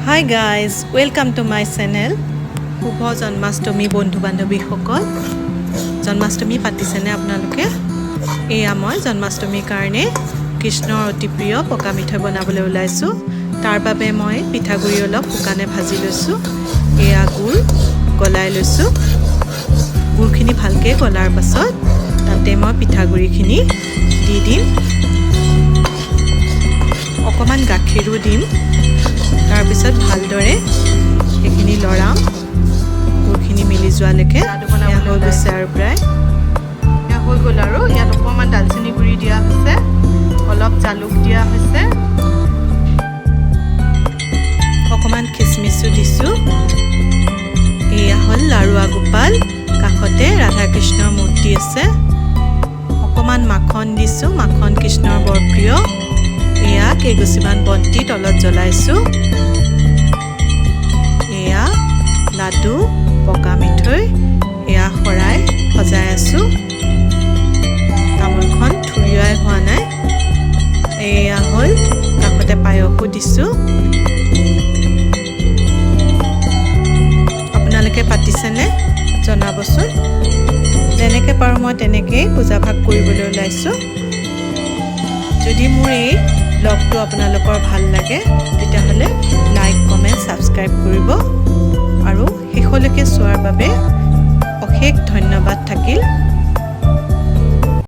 Hi guys, welcome to my channel. শুভ জন্মাষ্টমী বন্ধু বান্ধৱীসকল জন্মাষ্টমী পাতিছেনে আপোনালোকে এয়া মই জন্মাষ্টমীৰ কাৰণে কৃষ্ণৰ অতি প্ৰিয় পকা মিঠৈ বনাবলৈ ওলাইছো তাৰ বাবে মই পিঠাগুৰি অলপ শুকানে ভাজি লৈছো এয়া গুৰ গলাই লৈছো গুৰখিনি ভালকৈ গলাৰ পাছত তাতে মই পিঠাগুৰিখিনি দি দিম অকমান গাখীৰো দিম তাৰ পিছত ভালদৰে এখিনি লৰাম গুৰখিনি মিলি যোৱালৈকে এয়া হৈ গৈছে আৰু প্ৰায় এয়া হৈ গ'ল আৰু ইয়াত অকণমান দালচেনি গুৰি দিয়া হৈছে অলপ জালুক দিয়া হৈছে অকণমান খিচমিচো দিছোঁ এয়া হ'ল লাৰুৱা গোপাল কাষতে ৰাধা কৃষ্ণৰ মূৰ্তি আছে অকণমান মাখন দিছোঁ মাখন কৃষ্ণৰ বৰ প্ৰিয় এয়া কেইগছিমান বন্তি তলত জ্বলাইছোঁ এয়া লাডু পকা মিঠৈ এয়া শৰাই সজাই আছোঁ তামোলখন থুৰিয়াই হোৱা নাই এয়া হ'ল কাষতে পায়সো দিছোঁ আপোনালোকে পাতিছেনে জনাবচোন যেনেকৈ পাৰোঁ মই তেনেকৈয়ে পূজা ভাগ কৰিবলৈ ওলাইছোঁ যদি মোৰ এই ব্লগটো আপোনালোকৰ ভাল লাগে তেতিয়াহ'লে লাইক কমেণ্ট ছাবস্ক্ৰাইব কৰিব আৰু শেষলৈকে চোৱাৰ বাবে অশেষ ধন্যবাদ থাকিল